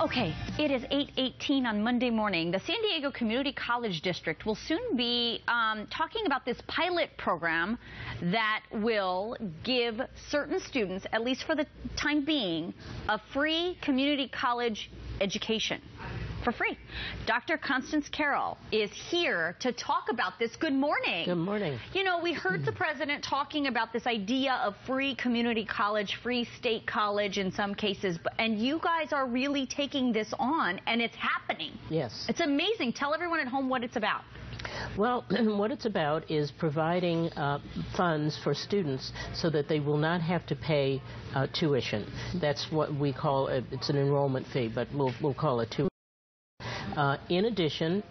Okay, it is 8:18 on Monday morning. The San Diego Community College District will soon be talking about this pilot program that will give certain students, at least for the time being, a free community college education. For free. Dr. Constance Carroll is here to talk about this. Good morning. Good morning. You know, we heard the president talking about this idea of free community college, free state college in some cases, and you guys are really taking this on, and it's happening. Yes. It's amazing. Tell everyone at home what it's about. Well, what it's about is providing funds for students so that they will not have to pay tuition. That's what we call it's an enrollment fee, but we'll call it tuition. In addition,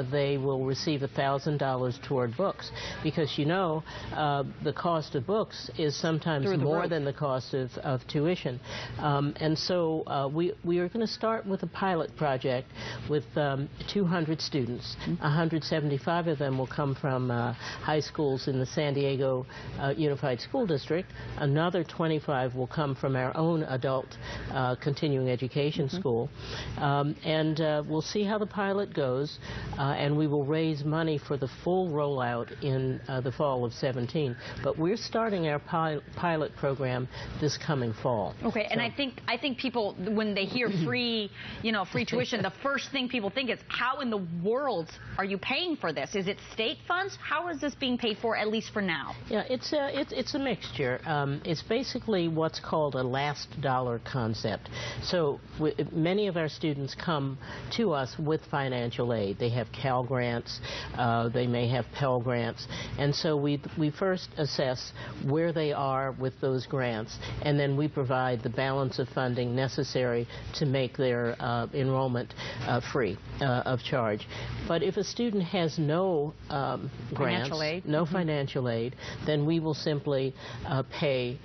they will receive $1,000 toward books because, you know, the cost of books is sometimes more than the cost of tuition. And so we are going to start with a pilot project with 200 students. 175 of them will come from high schools in the San Diego Unified School District. Another 25 will come from our own adult continuing education school. And we'll see how the pilot goes, and we will raise money for the full rollout in the fall of 17. But we're starting our pilot program this coming fall. Okay, so, and I think people, when they hear free, free tuition, the first thing people think is, how in the world are you paying for this? Is it state funds? How is this being paid for, at least for now? Yeah, it's a mixture. It's basically what's called a last dollar concept. So many of our students come to us with financial aid. They have Cal grants, they may have Pell grants, and so we first assess where they are with those grants, and then we provide the balance of funding necessary to make their enrollment free of charge. But if a student has no grants, no financial aid, then we will simply pay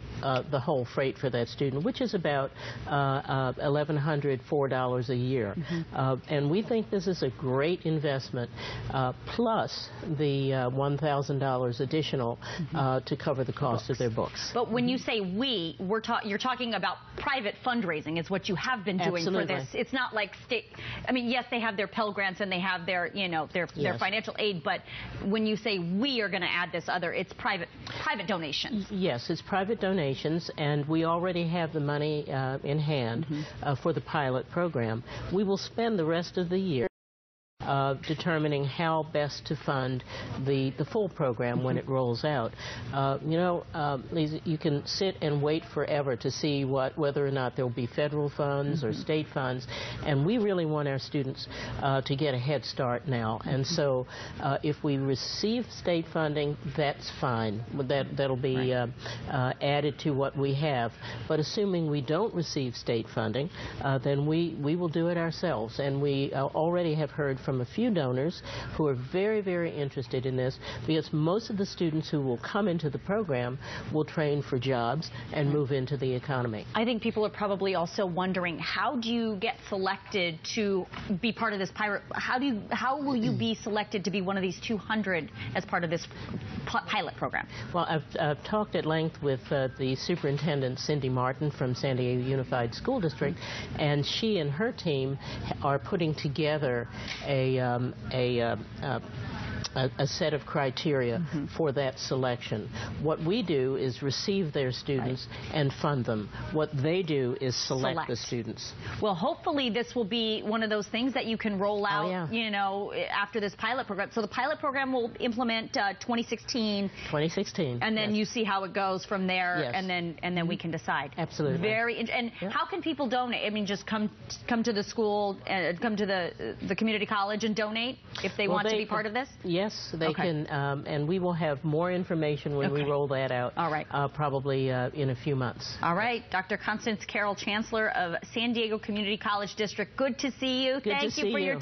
the whole freight for that student, which is about $1,104 a year. And we think this is a great investment, plus the $1,000 additional to cover the cost of their books. But when you say we, you're talking about private fundraising is what you have been doing for this. It's not like state. I mean, yes, they have their Pell grants and they have their, their financial aid, but when you say we are going to add this other, it's private donations. Yes, it's private donations, and we already have the money in hand for the pilot program. We will spend the rest of the year determining how best to fund the full program when it rolls out. Lisa, you can sit and wait forever to see whether or not there will be federal funds or state funds, and we really want our students to get a head start now. And so if we receive state funding, that's fine. That'll be added to what we have. But assuming we don't receive state funding, then we will do it ourselves. And we already have heard from a few donors who are very, very interested in this, because most of the students who will come into the program will train for jobs and move into the economy. I think people are probably also wondering, how do you get selected to be part of this pilot? How will you be selected to be one of these 200 as part of this pilot program? Well, I've talked at length with the superintendent, Cindy Martin, from San Diego Unified School District, and she and her team are putting together a set of criteria for that selection. What we do is receive their students and fund them. What they do is select the students. Well, hopefully this will be one of those things that you can roll out, after this pilot program. So the pilot program will implement 2016. 2016. And then you see how it goes from there, and then we can decide. Absolutely. How can people donate? I mean, just come to the school, come to the community college and donate if they want to be part of this? Yes, they can, and we will have more information when we roll that out. All right. Probably in a few months. All right. Dr. Constance Carroll, Chancellor of San Diego Community College District. Good to see you. Thank you for your time.